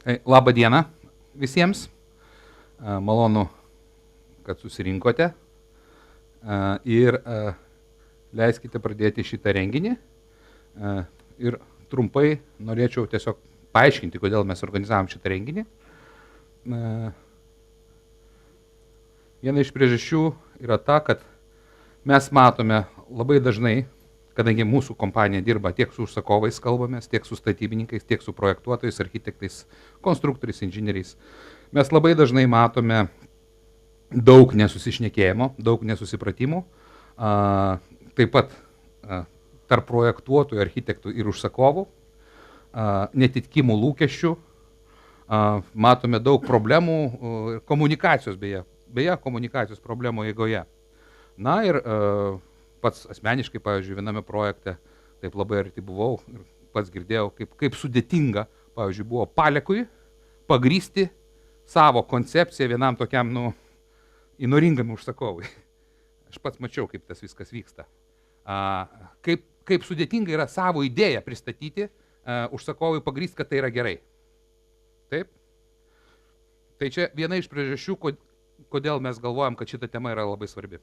Labą dieną visiems. Malonu, kad susirinkote. Ir leiskite pradėti šitą renginį. Ir trumpai norėčiau tiesiog paaiškinti, kodėl mes organizavom šitą renginį. Viena iš priežasčių yra ta, kad mes matome labai dažnai, kadangi mūsų kompanija dirba tiek su užsakovais kalbamės, tiek su statybininkais, tiek su projektuotojais, architektais, konstruktoriais, inžinieriais. Mes labai dažnai matome daug nesusišnekėjimo, daug nesusipratimų, taip pat tarp projektuotojų, architektų ir užsakovų, netitikimų lūkesčių, matome daug problemų, komunikacijos beje komunikacijos problemų eigoje. Na ir pats asmeniškai, pavyzdžiui, viename projekte, taip labai arti buvau ir pats girdėjau, kaip sudėtinga, pavyzdžiui, buvo Palekui pagrįsti savo koncepciją vienam tokiam, įnoringam užsakovui. Aš pats mačiau, kaip tas viskas vyksta. Kaip sudėtinga yra savo idėją pristatyti užsakovui pagrįsti, kad tai yra gerai. Taip? Tai čia viena iš priežasčių, kodėl mes galvojam, kad šita tema yra labai svarbi.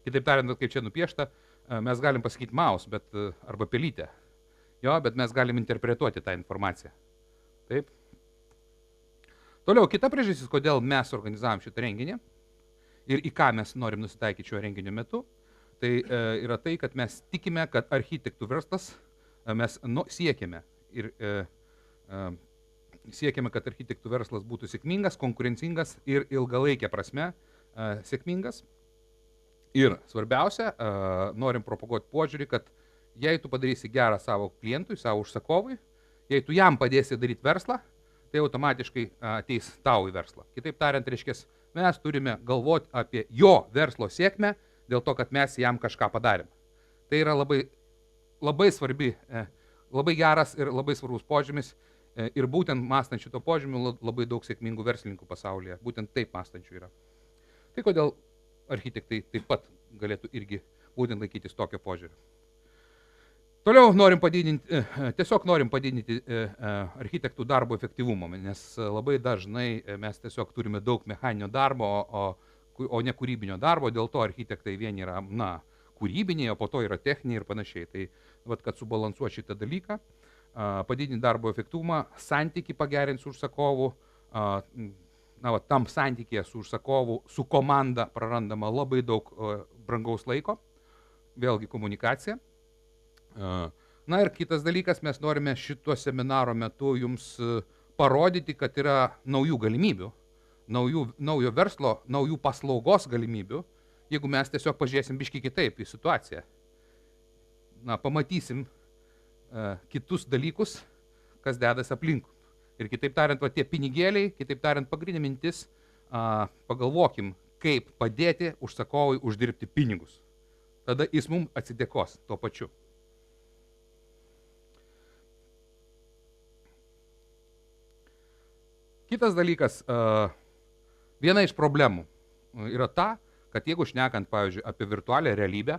Kitaip tariant, kaip čia nupiešta, mes galim pasakyti mouse, arba pelytę, bet mes galim interpretuoti tą informaciją. Taip? Toliau, kita priežastis, kodėl mes organizavom šitą renginį ir į ką mes norim nusitaikyti šio renginio metu, tai yra tai, kad mes tikime, kad architektų verslas, mes siekiame kad architektų verslas būtų sėkmingas, konkurencingas ir ilgalaikė prasme sėkmingas. Ir svarbiausia, norim propaguoti požiūrį, kad jei tu padarysi gerą savo klientui, savo užsakovui, jei tu jam padėsi daryti verslą, tai automatiškai ateis tau į verslą. Kitaip tariant, reiškia, mes turime galvoti apie jo verslo sėkmę dėl to, kad mes jam kažką padarėm. Tai yra labai svarbi, labai geras ir labai svarbus požymis ir būtent mąstant šito požymių labai daug sėkmingų verslininkų pasaulyje. Būtent taip mąstančių yra. Tai kodėl architektai taip pat galėtų irgi būtent laikytis tokio požiūrio. Toliau tiesiog norim padidinti architektų darbo efektyvumą, nes labai dažnai mes tiesiog turime daug mechaninio darbo, o ne kūrybinio darbo, dėl to architektai vieni yra kūrybiniai, o po to yra techniniai ir panašiai. Tai, kad subalansuoti šitą dalyką, padidinti darbo efektyvumą, santykį pagerinti su užsakovu, tam santykėje su užsakovu, su komanda prarandama labai daug brangaus laiko, vėlgi komunikacija. Na ir kitas dalykas, mes norime šito seminaro metu jums parodyti, kad yra naujų galimybių, naujo verslo, naujų paslaugos galimybių, jeigu mes tiesiog pažiūrėsim biškį kitaip į situaciją. Pamatysim kitus dalykus, kas dedasi aplinkui. Ir kitaip tariant, tie pinigėliai, kitaip tariant, pagrindinė mintis, pagalvokim, kaip padėti užsakovui uždirbti pinigus. Tada jis mums atsidėkos tuo pačiu. Kitas dalykas, viena iš problemų yra ta, kad jeigu šnekant, pavyzdžiui, apie virtualią realybę,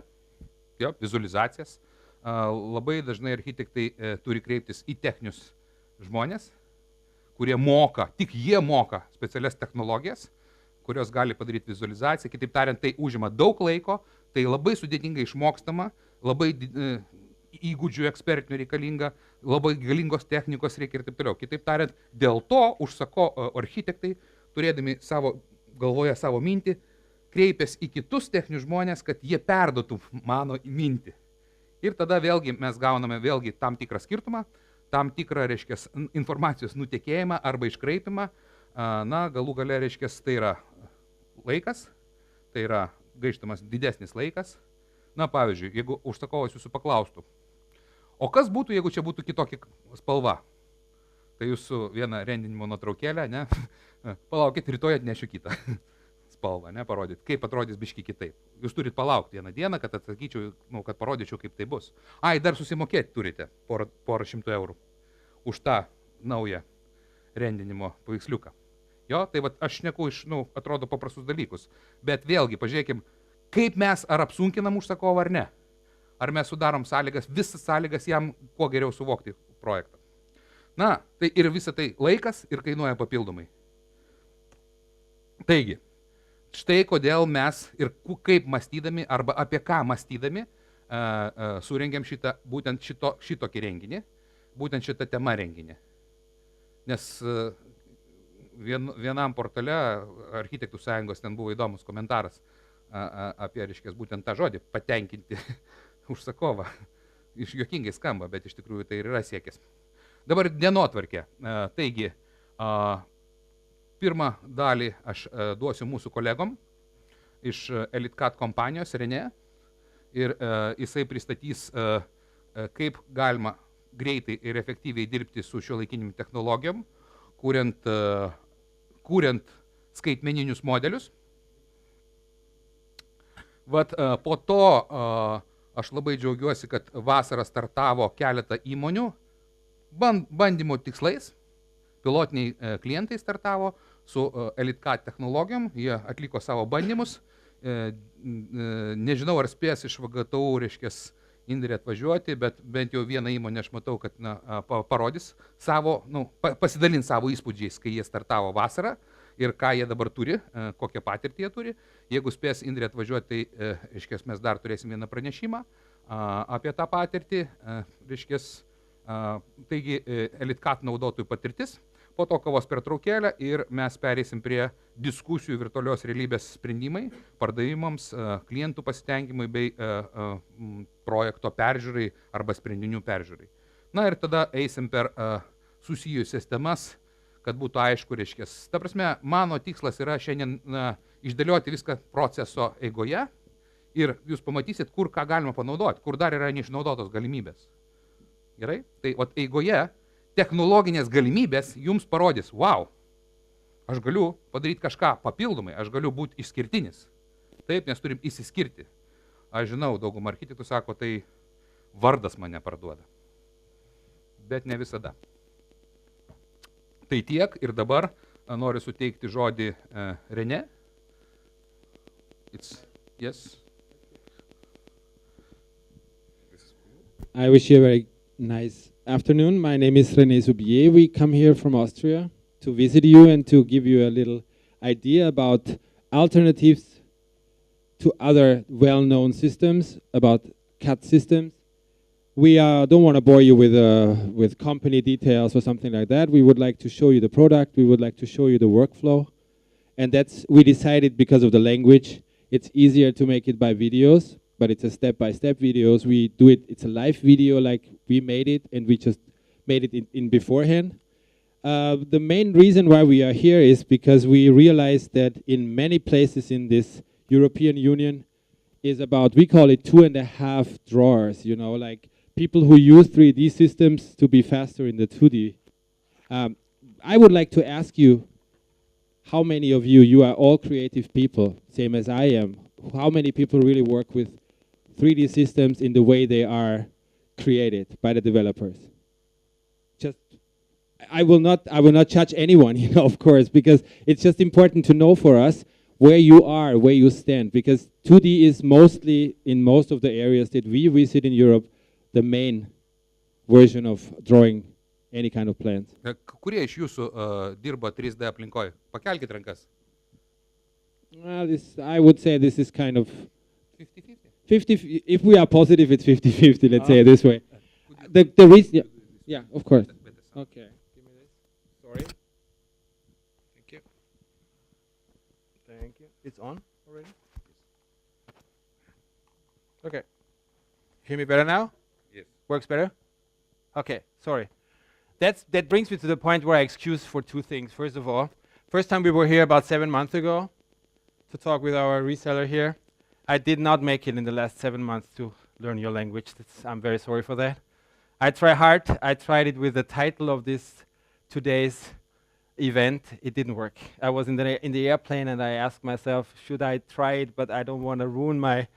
vizualizacijas, labai dažnai architektai turi kreiptis į techninius žmonės, kurie moka, tik jie moka specialias technologijas, kurios gali padaryti vizualizaciją. Kitaip tariant, tai užima daug laiko, tai labai sudėtingai išmokstama, labai įgūdžių ekspertinių reikalinga, labai galingos technikos reikia ir taip toliau. Kitaip tariant, dėl to architektai, turėdami savo galvoje savo mintį, kreipiasi į kitus techninius žmonės, kad jie perduotų mano mintį. Ir tada vėlgi mes gauname tam tikrą skirtumą, tam tikrą, reiškia, informacijos nutekėjimą arba iškraipimą. Galų gale, reiškia, tai yra laikas, tai yra gaištamas didesnis laikas. Pavyzdžiui, jeigu užsakovas jūsų paklaustų, o kas būtų, jeigu čia būtų kitokia spalva? Tai jūsų vieną rendinimo nuotraukėlę, palaukit, rytoj atnešiu kitą spalvą, parodyt, kaip atrodys biški kitaip. Jūs turit palaukti vieną dieną, kad atsakyčiau, kad parodyčiau, kaip tai bus. Dar susimokėti turite porą šimtų eurų už tą naują rendinimo paveiksliuką. Tai aš šneku iš, atrodo, paprastus dalykus. Bet vėlgi, pažiūrėkim, kaip mes ar apsunkinam užsakovą ar ne. Ar mes sudarom sąlygas, visas sąlygas jam kuo geriau suvokti projektą. Na, tai ir visa tai laikas ir kainuoja papildomai. Taigi, štai kodėl mes ir kaip mąstydami arba apie ką mąstydami surengėm būtent šitokį renginį, būtent šitą temą renginį. Nes vienam portale Architektų sąjungos ten buvo įdomus komentaras apie, reiškia, būtent tą žodį patenkinti užsakovą. Iš juokingai skamba, bet iš tikrųjų tai ir yra siekis. Dabar dienotvarkė. Taigi, pirmą dalį aš duosiu mūsų kolegom iš EliteCAD kompanijos Renė ir jisai pristatys, kaip galima greitai ir efektyviai dirbti su šiuolaikinėm technologijom, kuriant skaitmeninius modelius. Vat po to aš labai džiaugiuosi, kad vasarą startavo keletą įmonių bandymo tikslais, pilotiniai klientai startavo su EliteCAD technologijom, jie atliko savo bandymus. Nežinau, ar spės iš VGTU, reiškia, Indrė atvažiuoti, bet bent jau vieną įmonę aš matau, kad parodys savo, pasidalins savo įspūdžiais, kai jie startavo vasarą ir ką jie dabar turi, kokią patirtį jie turi. Jeigu spės Indrė atvažiuoti, tai, reiškia, mes dar turėsim vieną pranešimą apie tą patirtį, reiškia, taigi EliteCAD naudotojų patirtis, po to kavos pertraukėlę ir mes pereisim prie diskusijų virtualios realybės sprendimai, pardavimams, klientų pasitenkinimui bei projekto peržiūrai arba sprendinių peržiūrai. Na ir tada eisim per susijusias temas, kad būtų aišku, reiškia. Ta prasme, mano tikslas yra šiandien išdėlioti viską proceso eigoje ir jūs pamatysit, kur ką galima panaudoti, kur dar yra neišnaudotos galimybės. Gerai? Tai eigoje technologinės galimybės jums parodys, wow, aš galiu padaryti kažką papildomai, aš galiu būti išskirtinis. Taip, nes turim įsiskirti. Aš žinau, daugumą architektų sako, tai vardas mane parduoda. Bet ne visada. Tai tiek ir dabar noriu suteikti žodį Renė. Yes. I wish you a very nice afternoon. My name is René Soubier. We come here from Austria to visit you and to give you a little idea about alternatives to other well-known systems, about CAD systems. We don't want to bore you with company details or something like that. We would like to show you the product. We would like to show you the workflow. And we decided because of the language, it's easier to make it by videos, but it's a step-by-step videos. We do it, it's a live video like we made it, and we just made it in beforehand. The main reason why we are here is because we realized that in many places in this European Union is about, we call it 2.5 drawers, you know, like people who use 3D systems to be faster in the 2D. I would like to ask you, how many of you are all creative people, same as I am, how many people really work with 3D systems in the way they are created by the developers? Just, I will not judge anyone, you know, of course, because it's just important to know for us where you are, where you stand, because 2D is mostly, in most of the areas that we visit in Europe, the main version of drawing any kind of plans. Kurie iš jūsų dirba 3D aplinkoje? Pakelkit rankas. I would say this is kind of 50-50. 50. If we are positive, it's 50-50. Let's say it this way. The reason, yeah, of course. Okay. Give me this. Sorry. Thank you. Thank you. It's on already. Okay. Hear me better now? Yes. Works better. Okay. Sorry. That brings me to the point where I excuse for two things. First of all, first time we were here about 7 months ago to talk with our reseller here. I did not make it in the last 7 months to learn your language. I'm very sorry for that. I try hard. I tried it with the title of this today's event. It didn't work. I was in the airplane and I asked myself, should I try it? But I don't want to ruin my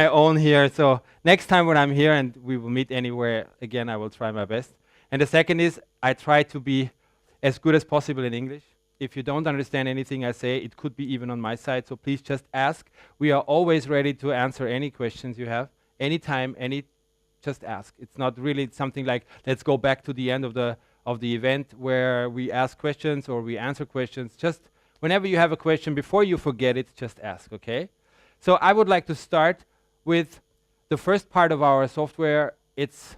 own here. So next time when I'm here and we will meet anywhere again, I will try my best. And the second is I try to be as good as possible in English. If you don't understand anything I say, it could be even on my side, so please just ask. We are always ready to answer any questions you have, anytime, just ask. It's not really something like, let's go back to the end of of the event where we ask questions or we answer questions. Just whenever you have a question, before you forget it, just ask, okay? So I would like to start with the first part of our software. It's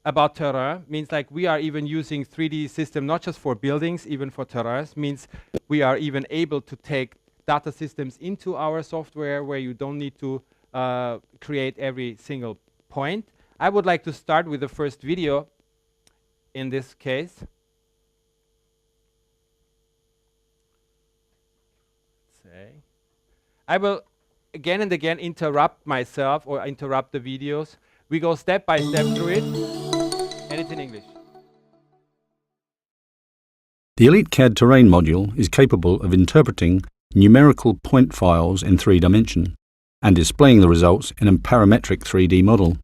about terrain, means like we are even using 3D system, not just for buildings, even for terrains, means we are even able to take data systems into our software where you don't need to create every single point. I would like to start with the first video in this case. I will again and again interrupt myself or interrupt the videos. We go step by step through it, and it's in English. The EliteCAD terrain module is capable of interpreting numerical point files in 3 dimension and displaying the results in a parametric 3D model.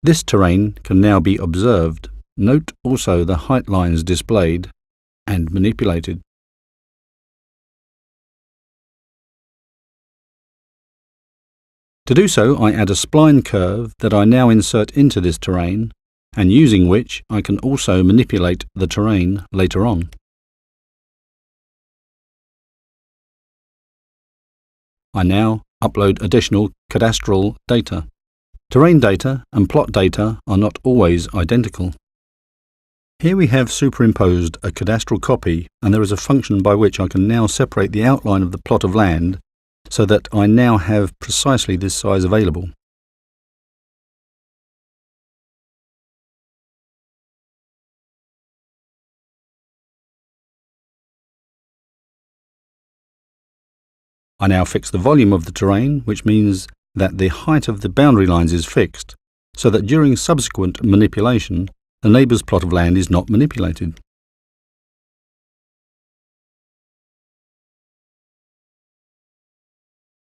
This terrain can now be observed. Note also the height lines displayed and manipulated. To do so, I add a spline curve that I now insert into this terrain, and using which I can also manipulate the terrain later on. I now upload additional cadastral data. Terrain data and plot data are not always identical. Here we have superimposed a cadastral copy, and there is a function by which I can now separate the outline of the plot of land so that I now have precisely this size available. I now fix the volume of the terrain, which means that the height of the boundary lines is fixed, so that during subsequent manipulation, the neighbour's plot of land is not manipulated.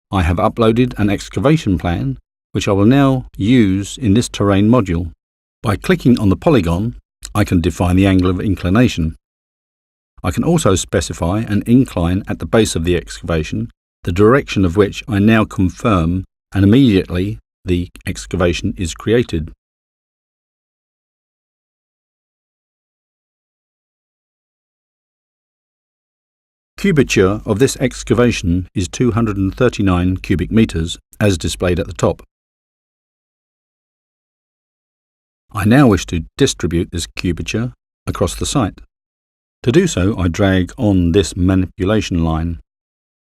I have uploaded an excavation plan, which I will now use in this terrain module. By clicking on the polygon, I can define the angle of inclination. I can also specify an incline at the base of the excavation, the direction of which I now confirm, and immediately the excavation is created. Cubature of this excavation is 239 cubic meters, as displayed at the top. I now wish to distribute this cubature across the site. To do so, I drag on this manipulation line.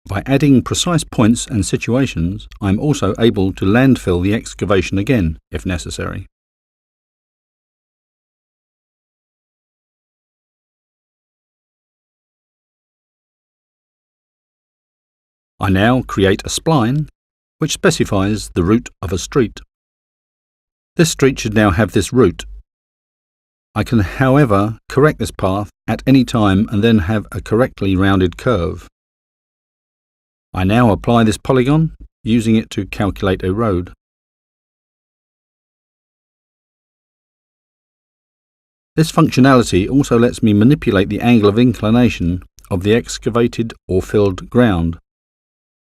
By adding precise points and situations, I am also able to landfill the excavation again, if necessary. I now create a spline which specifies the route of a street. This street should now have this route. I can, however, correct this path at any time and then have a correctly rounded curve. I now apply this polygon, using it to calculate a road. This functionality also lets me manipulate the angle of inclination of the excavated or filled ground.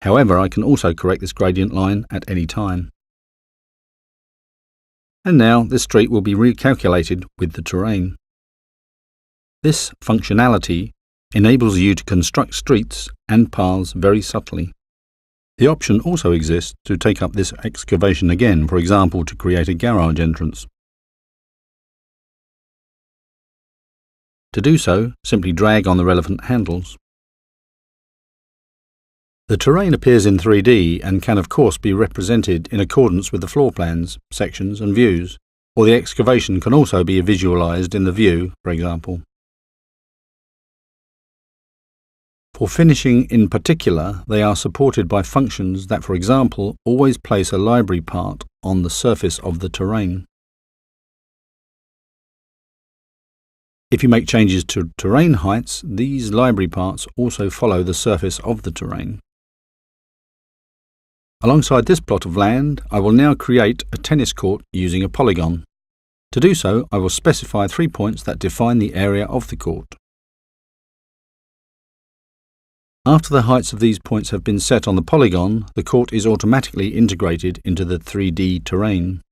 However, I can also correct this gradient line at any time. And now this street will be recalculated with the terrain. This functionality enables you to construct streets and paths very subtly. The option also exists to take up this excavation again, for example, to create a garage entrance. To do so, simply drag on the relevant handles. The terrain appears in 3D and can of course be represented in accordance with the floor plans, sections and views, or the excavation can also be visualized in the view, for example. For finishing in particular, they are supported by functions that, for example, always place a library part on the surface of the terrain. If you make changes to terrain heights, these library parts also follow the surface of the terrain. Alongside this plot of land, I will now create a tennis court using a polygon. To do so, I will specify 3 points that define the area of the court. After the heights of these points have been set on the polygon, the court is automatically integrated into the 3D terrain.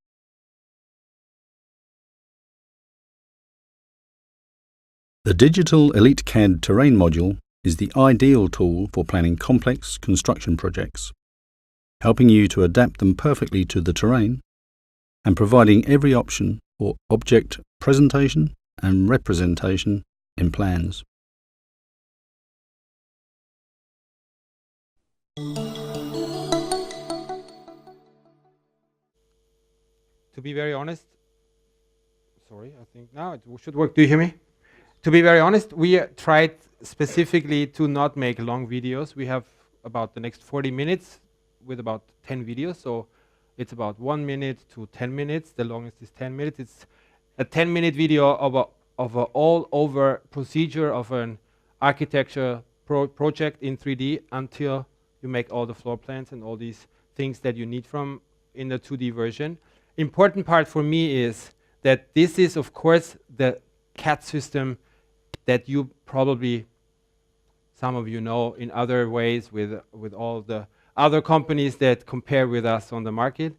The digital EliteCAD terrain module is the ideal tool for planning complex construction projects, helping you to adapt them perfectly to the terrain and providing every option for object presentation and representation in plans. To be very honest, sorry, I think now it should work. Do you hear me? To be very honest, we tried specifically to not make long videos. We have about the next 40 minutes with about 10 videos, so it's about 1 minute to 10 minutes. The longest is 10 minutes. It's a 10-minute video of a all-over procedure of an architecture project in 3D until you make all the floor plans and all these things that you need from in the 2D version. Important part for me is that this is, of course, the CAD system that you probably, some of you know in other ways with all the other companies that compare with us on the market.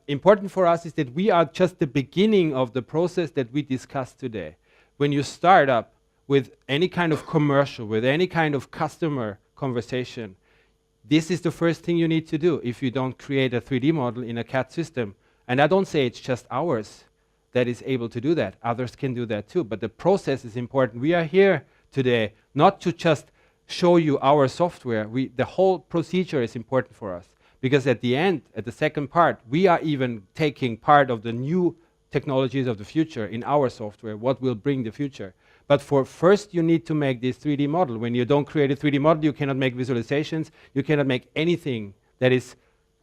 Important for us is that we are just the beginning of the process that we discussed today. When you start up with any kind of commercial, with any kind of customer conversation, this is the first thing you need to do if you don't create a 3D model in a CAD system. And I don't say it's just ours that is able to do that. Others can do that too, but the process is important. We are here today not to just show you our software. The whole procedure is important for us, because at the end, at the second part, we are even taking part of the new technologies of the future in our software, what will bring the future. But for first, you need to make this 3D model. When you don't create a 3D model, you cannot make visualizations, you cannot make anything that is,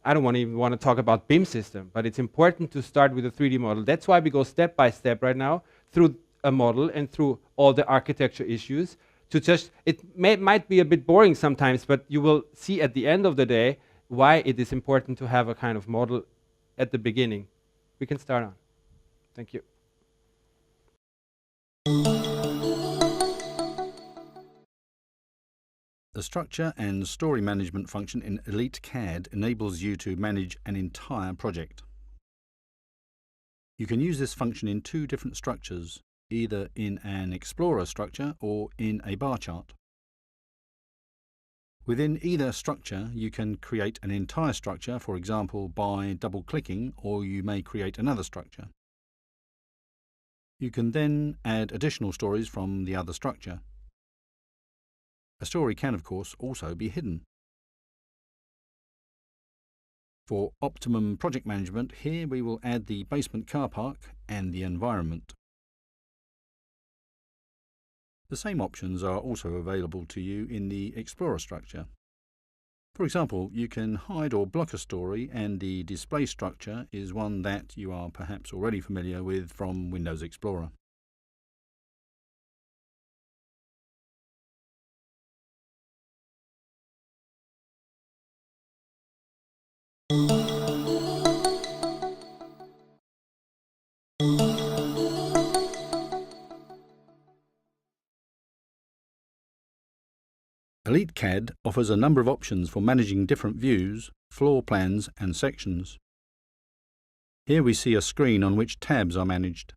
I don't even want to talk about BIM system, but it's important to start with a 3D model. That's why we go step by step right now through a model and through all the architecture issues to just, might be a bit boring sometimes, but you will see at the end of the day why it is important to have a kind of model at the beginning. We can start on. Thank you. The structure and story management function in EliteCAD enables you to manage an entire project. You can use this function in two different structures, either in an Explorer structure or in a bar chart. Within either structure, you can create an entire structure, for example, by double-clicking, or you may create another structure. You can then add additional stories from the other structure. A story can, of course, also be hidden. For optimum project management, here we will add the basement car park and the environment. The same options are also available to you in the Explorer structure. For example, you can hide or block a story, and the display structure is one that you are perhaps already familiar with from Windows Explorer. EliteCAD offers a number of options for managing different views, floor plans and sections. Here we see a screen on which tabs are managed.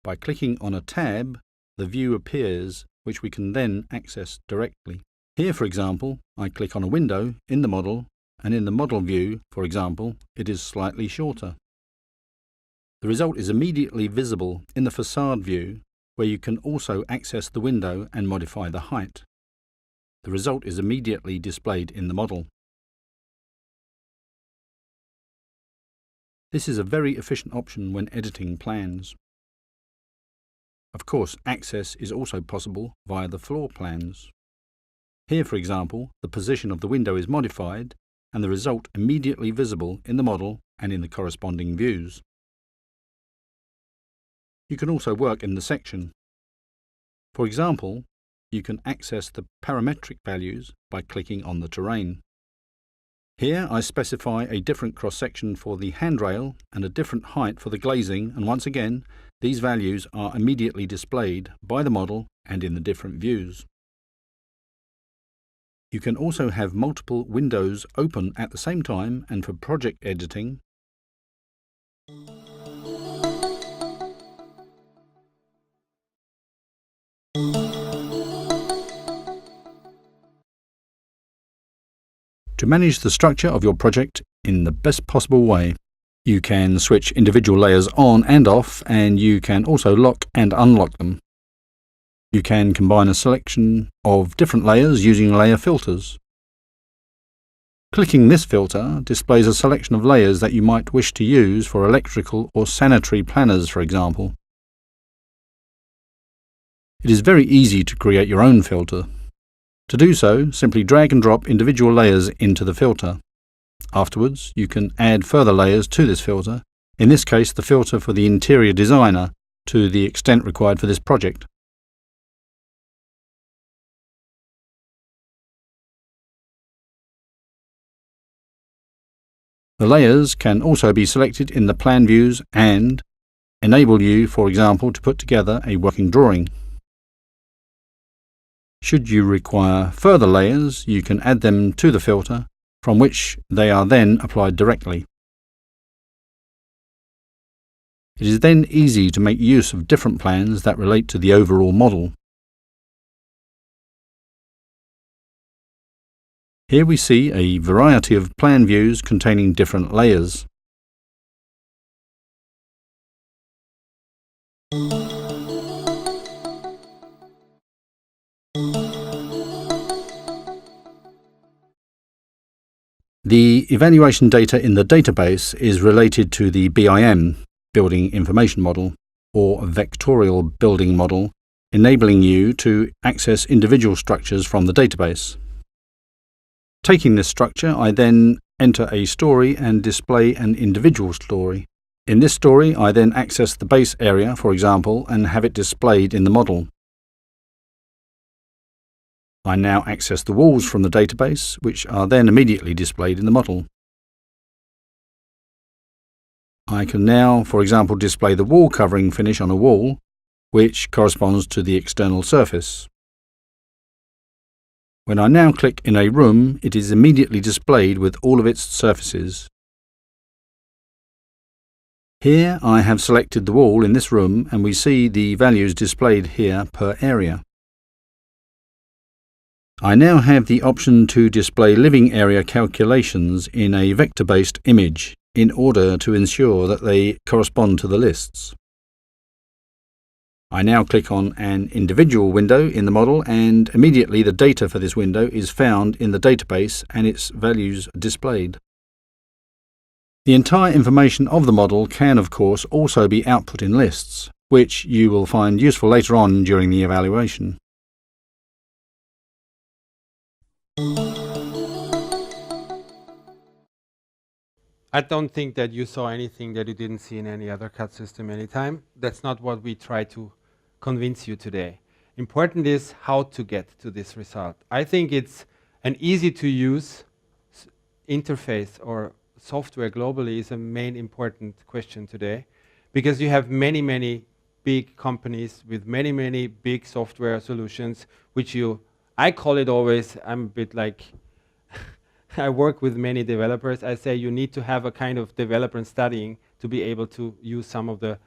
By clicking on a tab, the view appears, which we can then access directly. Here, for example, I click on a window in the model, and in the model view, for example, it is slightly shorter. The result is immediately visible in the facade view, where you can also access the window and modify the height. The result is immediately displayed in the model. This is a very efficient option when editing plans. Of course, access is also possible via the floor plans. Here, for example, the position of the window is modified and the result immediately visible in the model and in the corresponding views. You can also work in the section. For example, you can access the parametric values by clicking on the terrain. Here I specify a different cross-section for the handrail and a different height for the glazing, and once again, these values are immediately displayed by the model and in the different views. You can also have multiple windows open at the same time, and for project editing, to manage the structure of your project in the best possible way. You can switch individual layers on and off, and you can also lock and unlock them. You can combine a selection of different layers using layer filters. Clicking this filter displays a selection of layers that you might wish to use for electrical or sanitary planners, for example. It is very easy to create your own filter. To do so, simply drag and drop individual layers into the filter. Afterwards, you can add further layers to this filter, in this case the filter for the interior designer, to the extent required for this project. The layers can also be selected in the plan views and enable you, for example, to put together a working drawing. Should you require further layers, you can add them to the filter, from which they are then applied directly. It is then easy to make use of different plans that relate to the overall model. Here we see a variety of plan views containing different layers. The evaluation data in the database is related to the BIM, Building Information Model, or Vectorial Building Model, enabling you to access individual structures from the database. Taking this structure, I then enter a story and display an individual story. In this story, I then access the base area, for example, and have it displayed in the model. I now access the walls from the database, which are then immediately displayed in the model. I can now, for example, display the wall covering finish on a wall, which corresponds to the external surface. When I now click in a room, it is immediately displayed with all of its surfaces. Here I have selected the wall in this room, and we see the values displayed here per area. I now have the option to display living area calculations in a vector-based image in order to ensure that they correspond to the lists. I now click on an individual window in the model, and immediately the data for this window is found in the database and its values displayed. The entire information of the model can, of course, also be output in lists, which you will find useful later on during the evaluation. I don't think that you saw anything that you didn't see in any other CAD system anytime. That's not what we try to convince you today. Important is how to get to this result. I think it's an easy to use interface or software globally is a main important question today, because you have many big companies with many big software solutions, which I call it always, I'm a bit like, I work with many developers. I say you need to have a kind of developer studying to be able to use some of the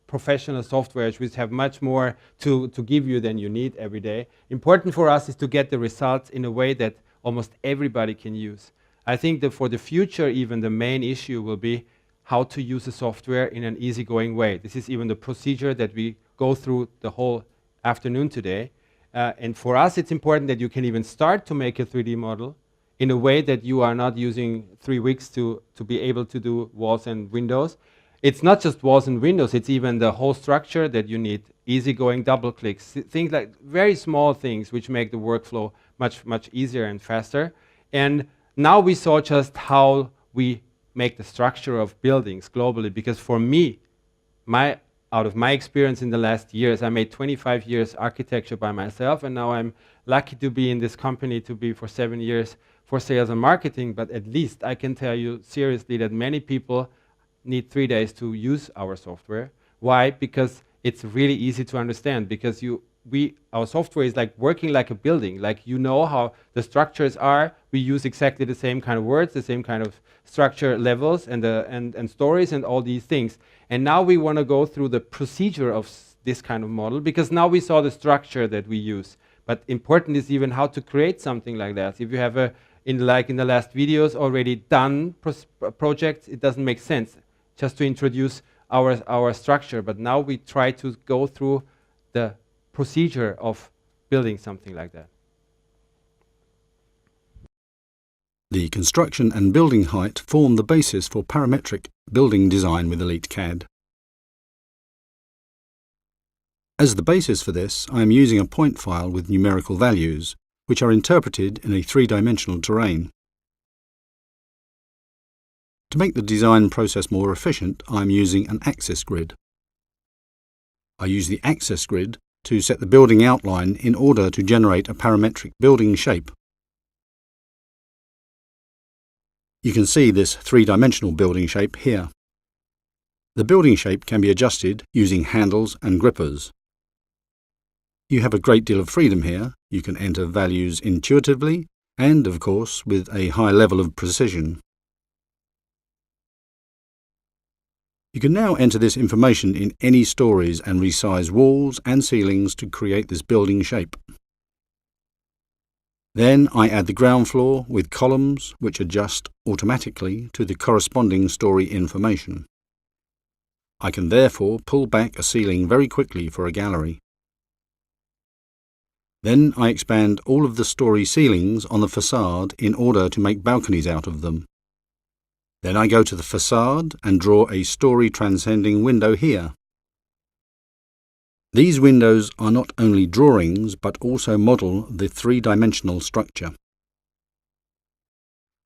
professional softwares which have much more to give you than you need every day. Important for us is to get the results in a way that almost everybody can use. I think that for the future, even the main issue will be how to use the software in an easygoing way. This is even the procedure that we go through the whole afternoon today. And for us, it's important that you can even start to make a 3D model in a way that you are not using 3 weeks to be able to do walls and windows. It's not just walls and windows, it's even the whole structure that you need, easygoing double clicks, things like very small things which make the workflow much easier and faster. And now we saw just how we make the structure of buildings globally, because for me, out of my experience in the last years, I made 25 years architecture by myself, and now I'm lucky to be in this company to be for 7 years for sales and marketing, but at least I can tell you seriously that many people need 3 days to use our software. Why? Because it's really easy to understand, because you our software is like working like a building. Like, you know how the structures are. We use exactly the same kind of words, the same kind of structure levels and stories and all these things. And now we want to go through the procedure of this kind of model, because now we saw the structure that we use. But important is even how to create something like that. If you have in the last videos, already done projects, it doesn't make sense just to introduce our structure. But now we try to go through the procedure of building something like that. The construction and building height form the basis for parametric building design with EliteCAD. As the basis for this, I am using a point file with numerical values, which are interpreted in a three-dimensional terrain. To make the design process more efficient, I am using an axis grid. I use the axis grid to set the building outline in order to generate a parametric building shape. You can see this three-dimensional building shape here. The building shape can be adjusted using handles and grippers. You have a great deal of freedom here. You can enter values intuitively and, of course, with a high level of precision. You can now enter this information in any stories and resize walls and ceilings to create this building shape. Then I add the ground floor with columns which adjust automatically to the corresponding story information. I can therefore pull back a ceiling very quickly for a gallery. Then I expand all of the story ceilings on the facade in order to make balconies out of them. Then I go to the facade and draw a story transcending window here. These windows are not only drawings but also model the three-dimensional structure.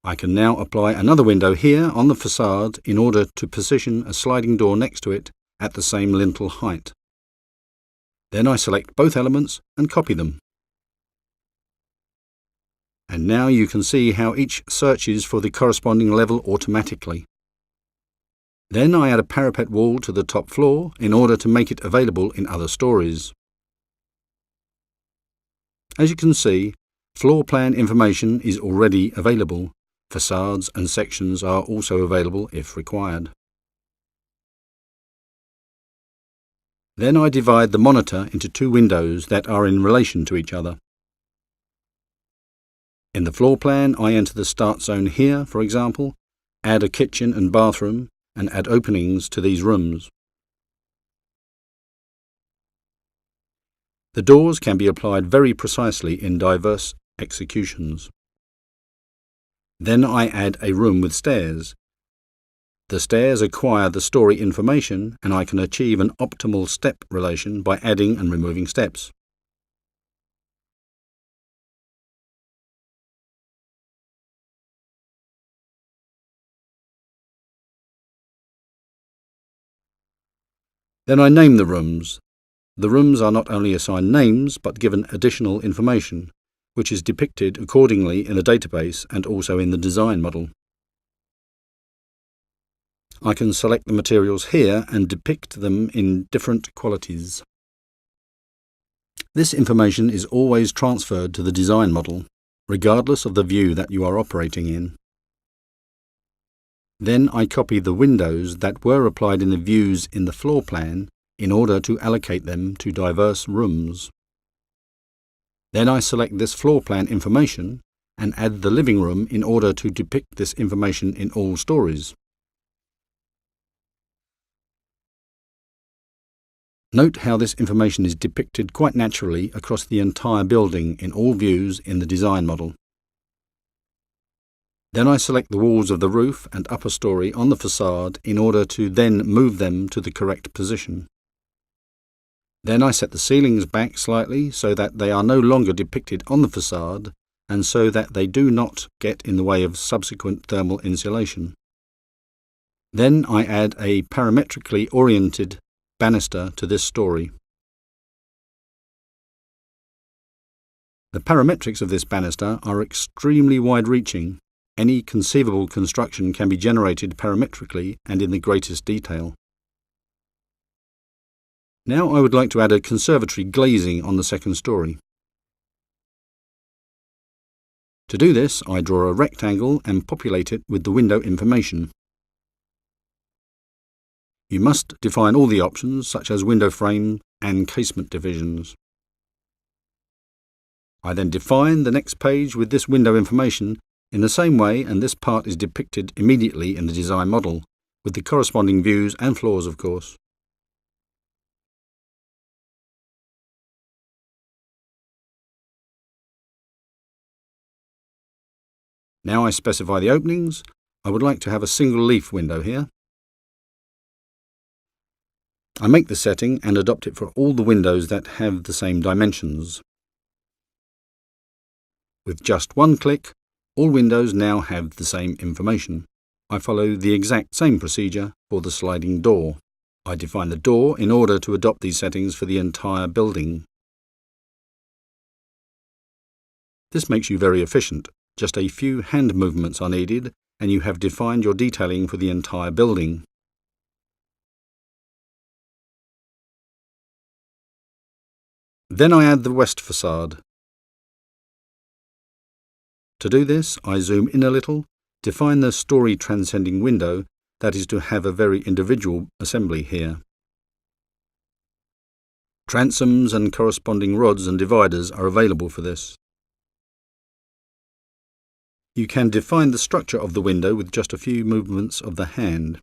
I can now apply another window here on the facade in order to position a sliding door next to it at the same lintel height. Then I select both elements and copy them. And now you can see how each searches for the corresponding level automatically. Then I add a parapet wall to the top floor in order to make it available in other stories. As you can see, floor plan information is already available. Facades and sections are also available if required. Then I divide the monitor into two windows that are in relation to each other. In the floor plan, I enter the start zone here, for example, add a kitchen and bathroom, and add openings to these rooms. The doors can be applied very precisely in diverse executions. Then I add a room with stairs. The stairs acquire the story information, and I can achieve an optimal step relation by adding and removing steps. Then I name the rooms. The rooms are not only assigned names, but given additional information, which is depicted accordingly in the database and also in the design model. I can select the materials here and depict them in different qualities. This information is always transferred to the design model, regardless of the view that you are operating in. Then I copy the windows that were applied in the views in the floor plan in order to allocate them to diverse rooms. Then I select this floor plan information and add the living room in order to depict this information in all stories. Note how this information is depicted quite naturally across the entire building in all views in the design model. Then I select the walls of the roof and upper story on the facade in order to then move them to the correct position. Then I set the ceilings back slightly so that they are no longer depicted on the facade and so that they do not get in the way of subsequent thermal insulation. Then I add a parametrically oriented banister to this story. The parametrics of this banister are extremely wide-reaching. Any conceivable construction can be generated parametrically and in the greatest detail. Now I would like to add a conservatory glazing on the second story. To do this, I draw a rectangle and populate it with the window information. You must define all the options, such as window frame and casement divisions. I then define the next page with this window information in the same way, and this part is depicted immediately in the design model, with the corresponding views and floors, of course. Now I specify the openings. I would like to have a single leaf window here. I make the setting and adopt it for all the windows that have the same dimensions. With just one click, all windows now have the same information. I follow the exact same procedure for the sliding door. I define the door in order to adopt these settings for the entire building. This makes you very efficient. Just a few hand movements are needed, and you have defined your detailing for the entire building. Then I add the west facade. To do this, I zoom in a little, define the story transcending window that is to have a very individual assembly here. Transoms and corresponding rods and dividers are available for this. You can define the structure of the window with just a few movements of the hand.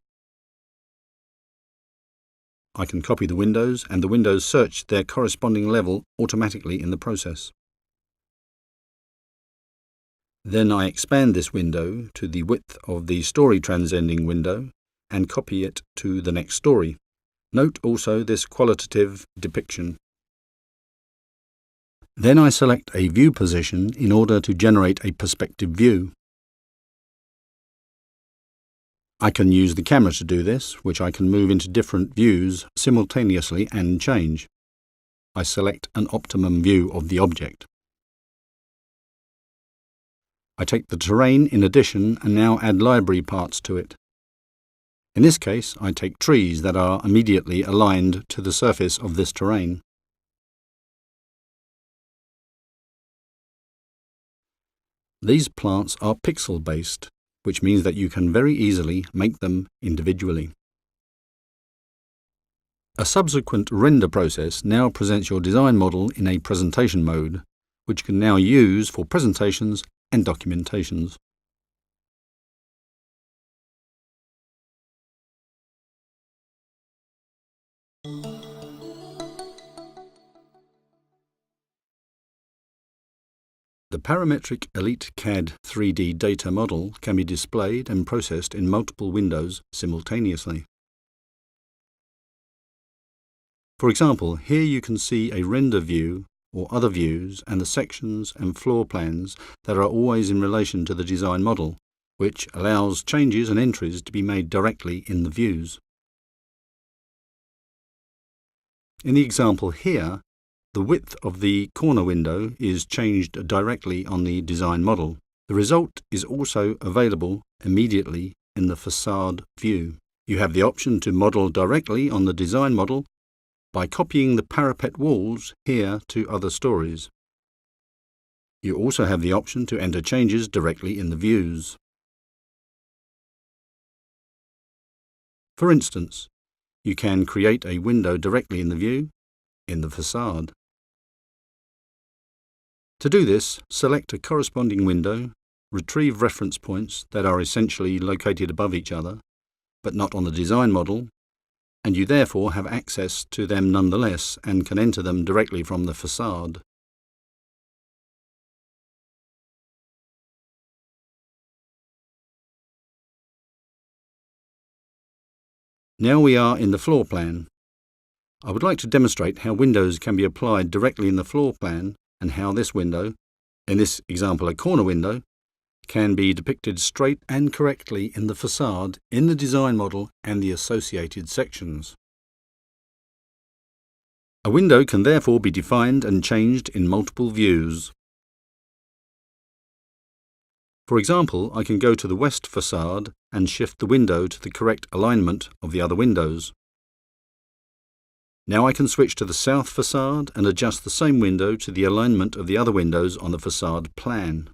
I can copy the windows, and the windows search their corresponding level automatically in the process. Then I expand this window to the width of the story transcending window and copy it to the next story. Note also this qualitative depiction. Then I select a view position in order to generate a perspective view. I can use the camera to do this, which I can move into different views simultaneously and change. I select an optimum view of the object. I take the terrain in addition and now add library parts to it. In this case, I take trees that are immediately aligned to the surface of this terrain. These plants are pixel-based, which means that you can very easily make them individually. A subsequent render process now presents your design model in a presentation mode, which you can now use for presentations and documentations. The parametric EliteCAD 3D data model can be displayed and processed in multiple windows simultaneously. For example, here you can see a render view or other views and the sections and floor plans that are always in relation to the design model, which allows changes and entries to be made directly in the views. In the example here, the width of the corner window is changed directly on the design model. The result is also available immediately in the facade view. You have the option to model directly on the design model by copying the parapet walls here to other stories. You also have the option to enter changes directly in the views. For instance, you can create a window directly in the view in the facade. To do this, select a corresponding window, retrieve reference points that are essentially located above each other, but not on the design model, and you therefore have access to them nonetheless and can enter them directly from the facade. Now we are in the floor plan. I would like to demonstrate how windows can be applied directly in the floor plan and how this window, in this example a corner window, can be depicted straight and correctly in the facade, in the design model and the associated sections. A window can therefore be defined and changed in multiple views. For example, I can go to the west facade and shift the window to the correct alignment of the other windows. Now I can switch to the south facade and adjust the same window to the alignment of the other windows on the facade plan.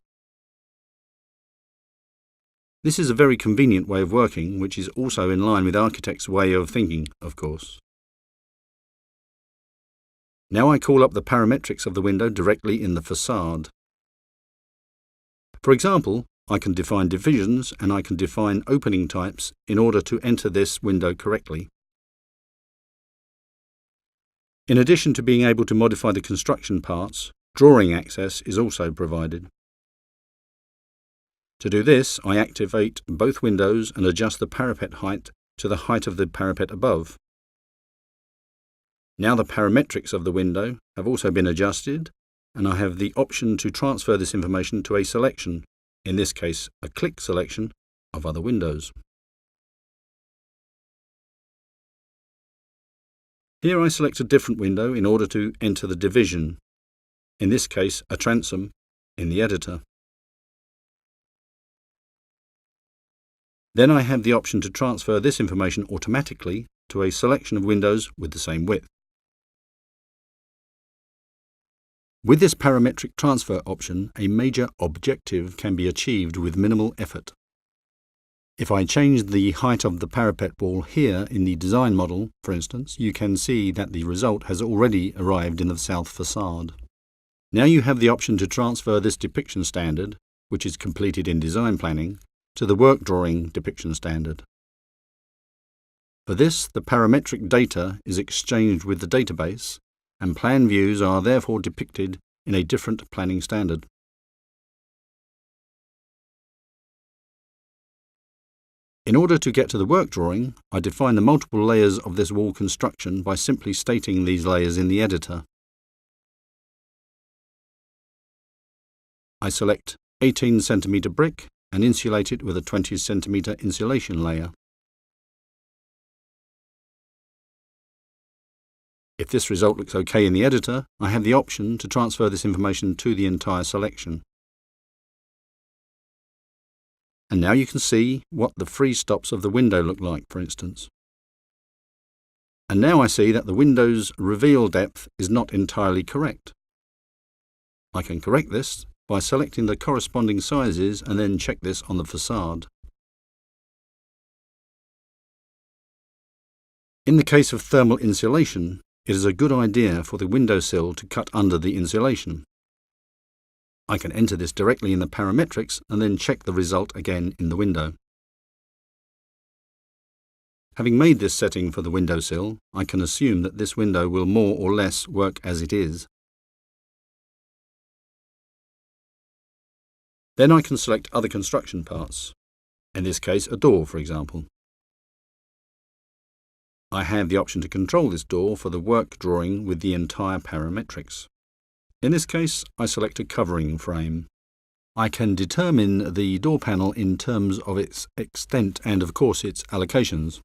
This is a very convenient way of working, which is also in line with architects' way of thinking, of course. Now I call up the parametrics of the window directly in the facade. For example, I can define divisions and I can define opening types in order to enter this window correctly. In addition to being able to modify the construction parts, drawing access is also provided. To do this, I activate both windows and adjust the parapet height to the height of the parapet above. Now the parametrics of the window have also been adjusted, and I have the option to transfer this information to a selection, in this case a click selection, of other windows. Here I select a different window in order to enter the division, in this case a transom, in the editor. Then I have the option to transfer this information automatically to a selection of windows with the same width. With this parametric transfer option, a major objective can be achieved with minimal effort. If I change the height of the parapet wall here in the design model, for instance, you can see that the result has already arrived in the south facade. Now you have the option to transfer this depiction standard, which is completed in design planning, to the work drawing depiction standard. For this, the parametric data is exchanged with the database, and plan views are therefore depicted in a different planning standard. In order to get to the work drawing, I define the multiple layers of this wall construction by simply stating these layers in the editor. I select 18 cm brick and insulate it with a 20 cm insulation layer. If this result looks OK in the editor, I have the option to transfer this information to the entire selection. And now you can see what the free stops of the window look like, for instance. And now I see that the window's reveal depth is not entirely correct. I can correct this by selecting the corresponding sizes and then check this on the facade. In the case of thermal insulation, it is a good idea for the windowsill to cut under the insulation. I can enter this directly in the parametrics and then check the result again in the window. Having made this setting for the windowsill, I can assume that this window will more or less work as it is. Then I can select other construction parts, in this case a door, for example. I have the option to control this door for the work drawing with the entire parametrics. In this case, I select a covering frame. I can determine the door panel in terms of its extent and, of course, its allocations.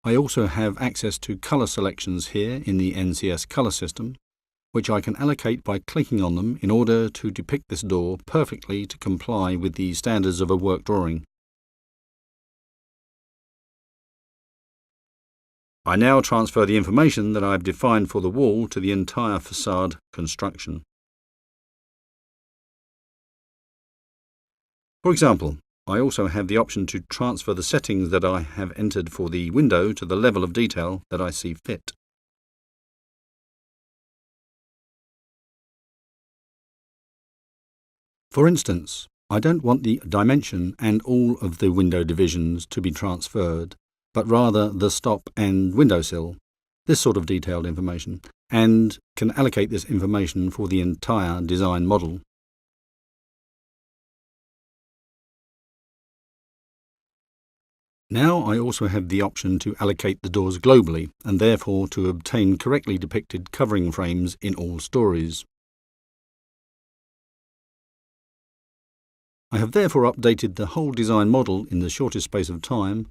I also have access to colour selections here in the NCS colour system, which I can allocate by clicking on them in order to depict this door perfectly to comply with the standards of a work drawing. I now transfer the information that I have defined for the wall to the entire facade construction. For example, I also have the option to transfer the settings that I have entered for the window to the level of detail that I see fit. For instance, I don't want the dimension and all of the window divisions to be transferred, but rather the stop and windowsill, this sort of detailed information, and can allocate this information for the entire design model. Now I also have the option to allocate the doors globally, and therefore to obtain correctly depicted covering frames in all stories. I have therefore updated the whole design model in the shortest space of time,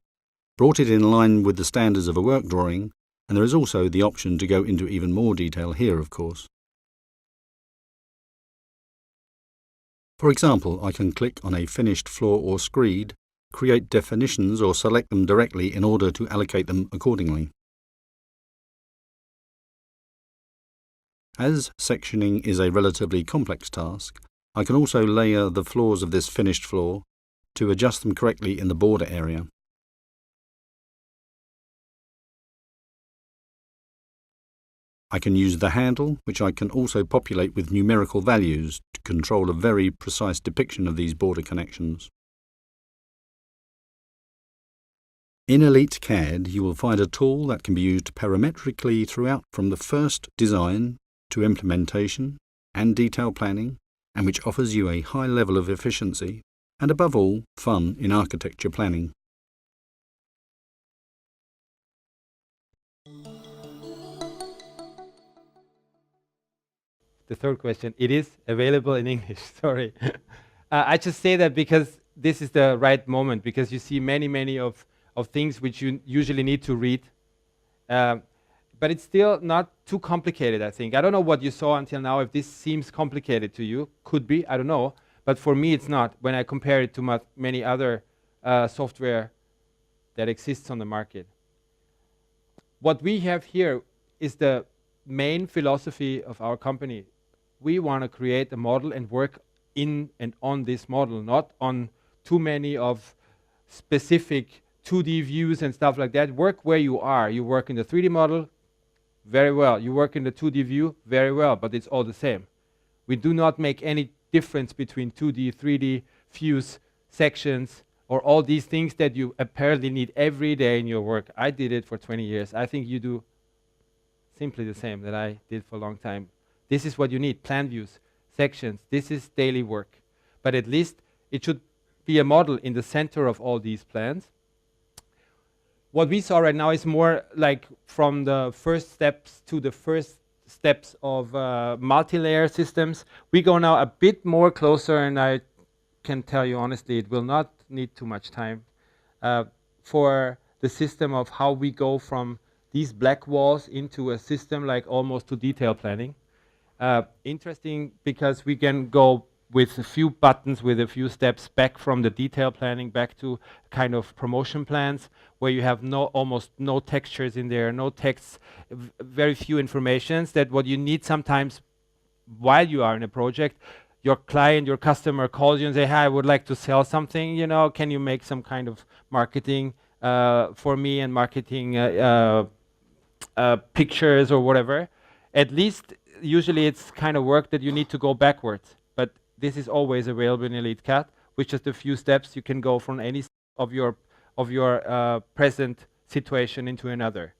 brought it in line with the standards of a work drawing, and there is also the option to go into even more detail here, of course. For example, I can click on a finished floor or screed, create definitions or select them directly in order to allocate them accordingly. As sectioning is a relatively complex task, I can also layer the floors of this finished floor to adjust them correctly in the border area. I can use the handle, which I can also populate with numerical values to control a very precise depiction of these border connections. In EliteCAD, you will find a tool that can be used parametrically throughout from the first design to implementation and detail planning, and which offers you a high level of efficiency and, above all, fun in architecture planning. The third question, it is available in English, sorry. I just say that because this is the right moment, because you see many of things which you usually need to read. But it's still not too complicated, I think. I don't know what you saw until now, if this seems complicated to you. Could be, I don't know. But for me, it's not, when I compare it to many other software that exists on the market. What we have here is the main philosophy of our company. We want to create a model and work in and on this model, not on too many of specific 2D views and stuff like that. Work where you are. You work in the 3D model, very well. You work in the 2D view, very well, but it's all the same. We do not make any difference between 2D, 3D, views, sections, or all these things that you apparently need every day in your work. I did it for 20 years. I think you do simply the same that I did for a long time. This is what you need, plan views, sections. This is daily work. But at least it should be a model in the center of all these plans. What we saw right now is more like from the first steps to the first steps of multi-layer systems. We go now a bit more closer, and I can tell you honestly, it will not need too much time for the system of how we go from these black walls into a system like almost to detail planning. Interesting because we can go with a few buttons, with a few steps back from the detail planning back to kind of promotion plans where you have almost no textures in there, no texts, very few informations, that what you need sometimes while you are in a project. Your client, your customer calls you and say, "Hi, I would like to sell something, you know, can you make some kind of marketing for me, and marketing pictures or whatever." At least usually it's kind of work that you need to go backwards, but this is always available in EliteCAD. With just a few steps you can go from any of your present situation into another.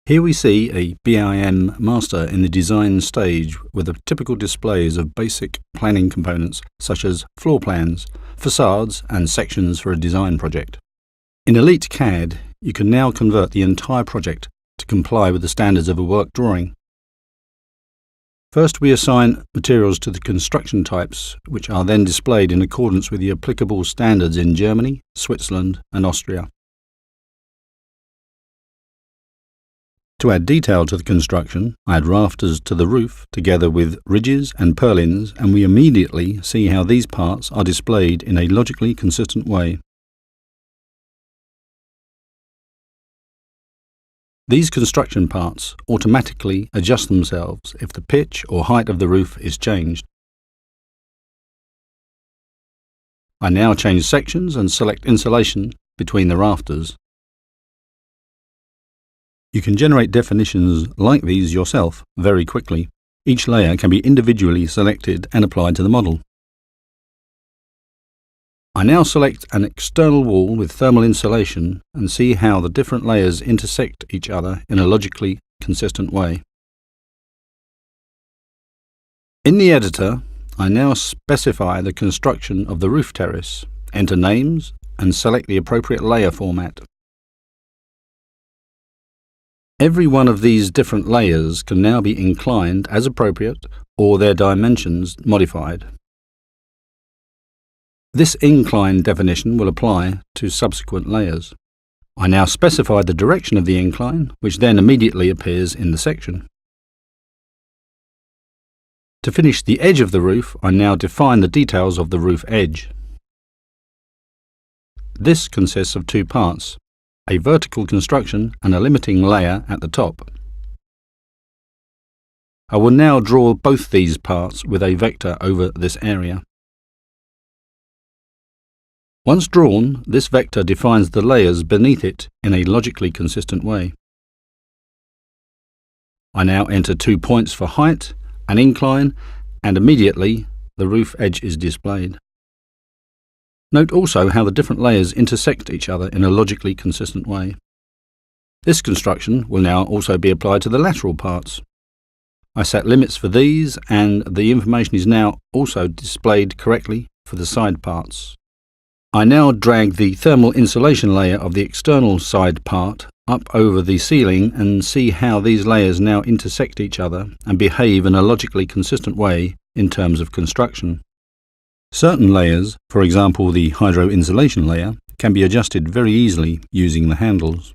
Here we see a BIM master in the design stage with the typical displays of basic planning components such as floor plans, facades and sections for a design project. In EliteCAD, you can now convert the entire project to comply with the standards of a work drawing. First, we assign materials to the construction types, which are then displayed in accordance with the applicable standards in Germany, Switzerland and Austria. To add detail to the construction, I add rafters to the roof together with ridges and purlins, and we immediately see how these parts are displayed in a logically consistent way. These construction parts automatically adjust themselves if the pitch or height of the roof is changed. I now change sections and select insulation between the rafters. You can generate definitions like these yourself very quickly. Each layer can be individually selected and applied to the model. I now select an external wall with thermal insulation and see how the different layers intersect each other in a logically consistent way. In the editor, I now specify the construction of the roof terrace, enter names and select the appropriate layer format. Every one of these different layers can now be inclined as appropriate or their dimensions modified. This incline definition will apply to subsequent layers. I now specify the direction of the incline, which then immediately appears in the section. To finish the edge of the roof, I now define the details of the roof edge. This consists of two parts: a vertical construction and a limiting layer at the top. I will now draw both these parts with a vector over this area. Once drawn, this vector defines the layers beneath it in a logically consistent way. I now enter 2 points for height, an incline, and immediately the roof edge is displayed. Note also how the different layers intersect each other in a logically consistent way. This construction will now also be applied to the lateral parts. I set limits for these, and the information is now also displayed correctly for the side parts. I now drag the thermal insulation layer of the external side part up over the ceiling and see how these layers now intersect each other and behave in a logically consistent way in terms of construction. Certain layers, for example the hydro insulation layer, can be adjusted very easily using the handles.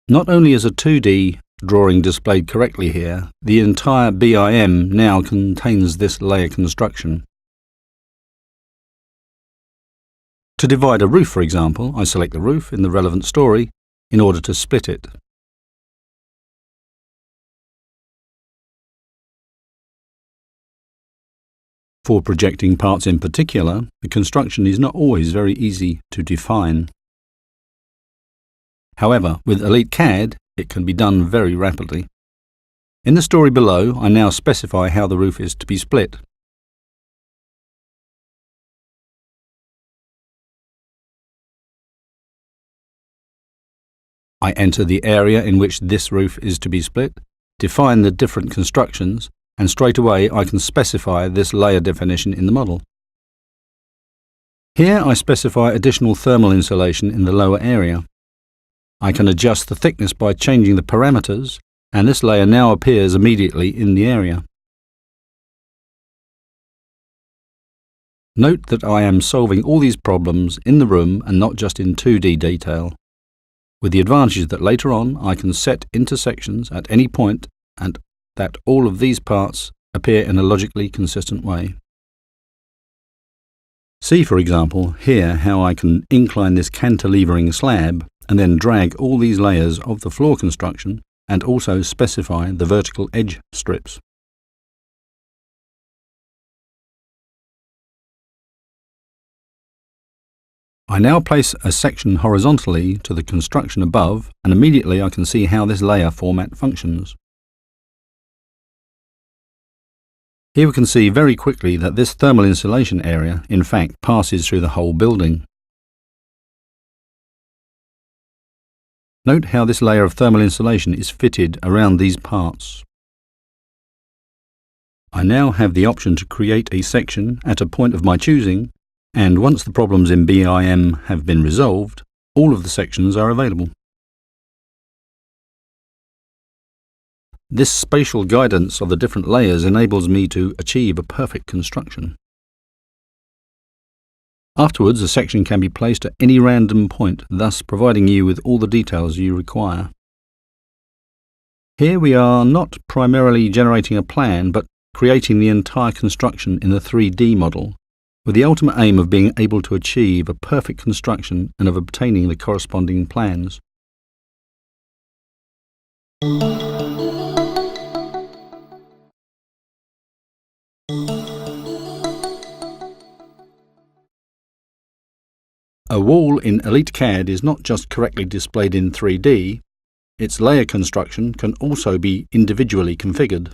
Not only is a 2D drawing displayed correctly here, the entire BIM now contains this layer construction. To divide a roof, for example, I select the roof in the relevant story in order to split it. For projecting parts in particular, the construction is not always very easy to define. However, with EliteCAD, it can be done very rapidly. In the story below, I now specify how the roof is to be split. I enter the area in which this roof is to be split, define the different constructions, and straight away I can specify this layer definition in the model. Here I specify additional thermal insulation in the lower area. I can adjust the thickness by changing the parameters, and this layer now appears immediately in the area. Note that I am solving all these problems in the room and not just in 2D detail, with the advantage that later on I can set intersections at any point and that all of these parts appear in a logically consistent way. See, for example, here how I can incline this cantilevering slab and then drag all these layers of the floor construction and also specify the vertical edge strips. I now place a section horizontally to the construction above, and immediately I can see how this layer format functions. Here we can see very quickly that this thermal insulation area in fact passes through the whole building. Note how this layer of thermal insulation is fitted around these parts. I now have the option to create a section at a point of my choosing, and once the problems in BIM have been resolved, all of the sections are available. This spatial guidance of the different layers enables me to achieve a perfect construction. Afterwards, a section can be placed at any random point, thus providing you with all the details you require. Here we are not primarily generating a plan, but creating the entire construction in the 3D model, with the ultimate aim of being able to achieve a perfect construction and of obtaining the corresponding plans. A wall in EliteCAD is not just correctly displayed in 3D, its layer construction can also be individually configured.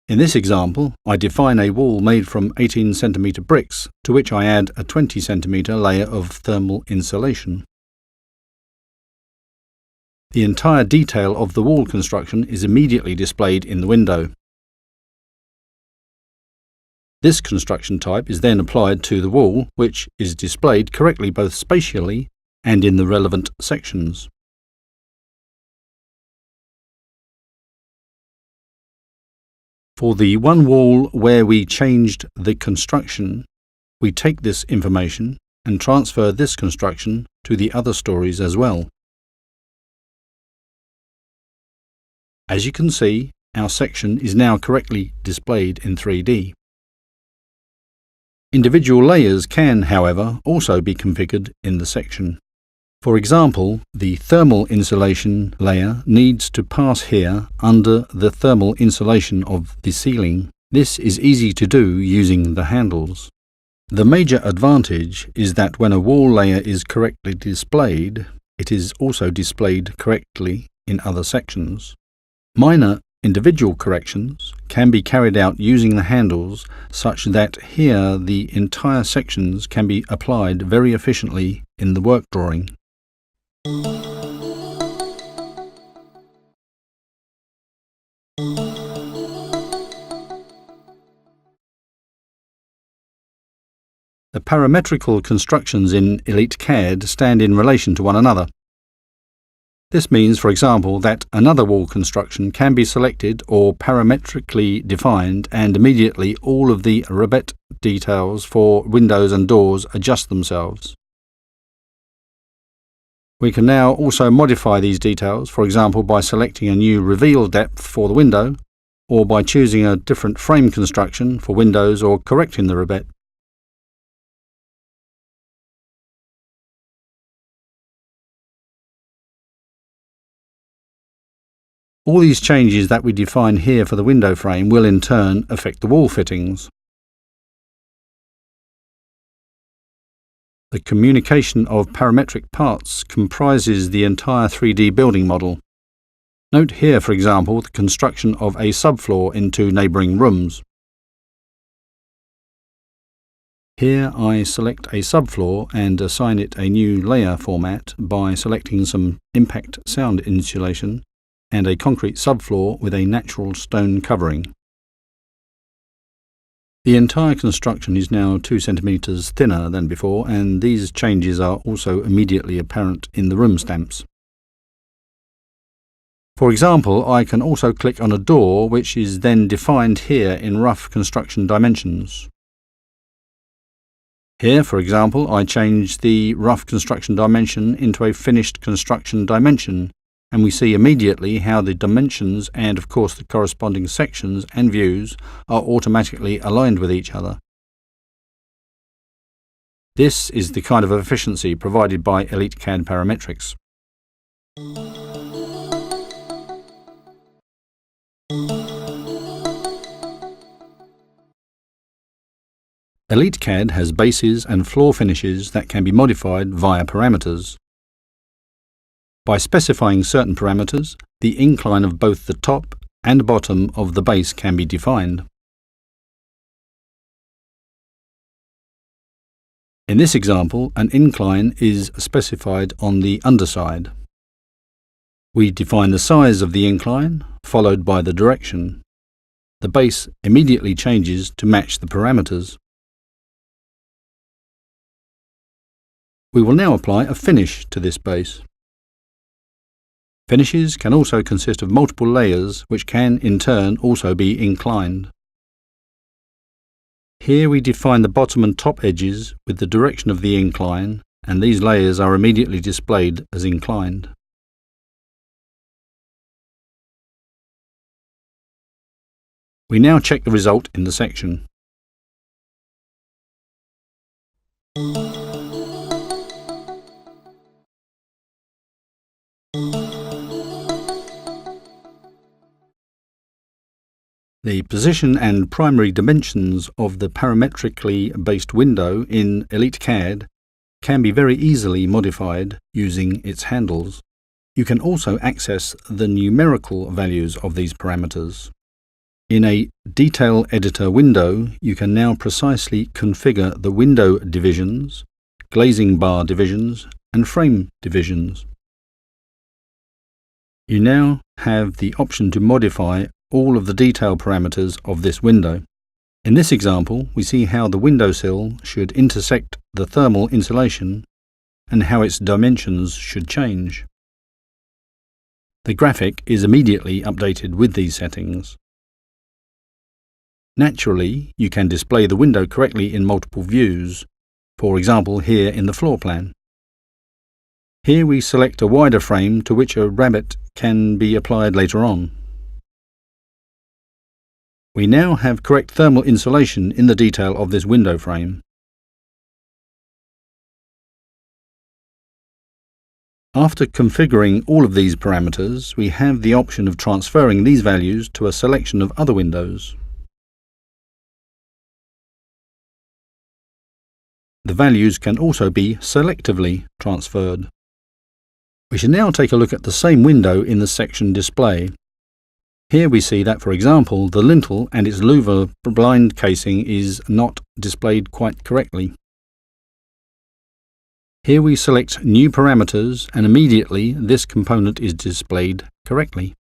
In this example, I define a wall made from 18 cm bricks, to which I add a 20 cm layer of thermal insulation. The entire detail of the wall construction is immediately displayed in the window. This construction type is then applied to the wall, which is displayed correctly both spatially and in the relevant sections. For the one wall where we changed the construction, we take this information and transfer this construction to the other stories as well. As you can see, our section is now correctly displayed in 3D. Individual layers can, however, also be configured in the section. For example, the thermal insulation layer needs to pass here under the thermal insulation of the ceiling. This is easy to do using the handles. The major advantage is that when a wall layer is correctly displayed, it is also displayed correctly in other sections. Minor individual corrections can be carried out using the handles such that here the entire sections can be applied very efficiently in the work drawing. The parametrical constructions in EliteCAD stand in relation to one another. This means, for example, that another wall construction can be selected or parametrically defined, and immediately all of the Rebet details for windows and doors adjust themselves. We can now also modify these details, for example by selecting a new reveal depth for the window, or by choosing a different frame construction for windows or correcting the Rebet. All these changes that we define here for the window frame will in turn affect the wall fittings. The communication of parametric parts comprises the entire 3D building model. Note here, for example, the construction of a subfloor into neighbouring rooms. Here I select a subfloor and assign it a new layer format by selecting some impact sound insulation and a concrete subfloor with a natural stone covering. The entire construction is now 2 centimeters thinner than before, and these changes are also immediately apparent in the room stamps. For example, I can also click on a door which is then defined here in rough construction dimensions. Here, for example, I change the rough construction dimension into a finished construction dimension, and we see immediately how the dimensions and of course the corresponding sections and views are automatically aligned with each other. This is the kind of efficiency provided by EliteCAD parametrics. EliteCAD has bases and floor finishes that can be modified via parameters. By specifying certain parameters, the incline of both the top and bottom of the base can be defined. In this example, an incline is specified on the underside. We define the size of the incline, followed by the direction. The base immediately changes to match the parameters. We will now apply a finish to this base. Finishes can also consist of multiple layers, which can in turn also be inclined. Here we define the bottom and top edges with the direction of the incline, and these layers are immediately displayed as inclined. We now check the result in the section. The position and primary dimensions of the parametrically based window in EliteCAD can be very easily modified using its handles. You can also access the numerical values of these parameters. In a Detail Editor window, you can now precisely configure the window divisions, glazing bar divisions, and frame divisions. You now have the option to modify all of the detail parameters of this window. In this example, we see how the windowsill should intersect the thermal insulation and how its dimensions should change. The graphic is immediately updated with these settings. Naturally, you can display the window correctly in multiple views, for example here in the floor plan. Here we select a wider frame to which a rabbet can be applied later on. We now have correct thermal insulation in the detail of this window frame. After configuring all of these parameters, we have the option of transferring these values to a selection of other windows. The values can also be selectively transferred. We should now take a look at the same window in the section display. Here we see that, for example, the lintel and its louver blind casing is not displayed quite correctly. Here we select New Parameters, and immediately this component is displayed correctly.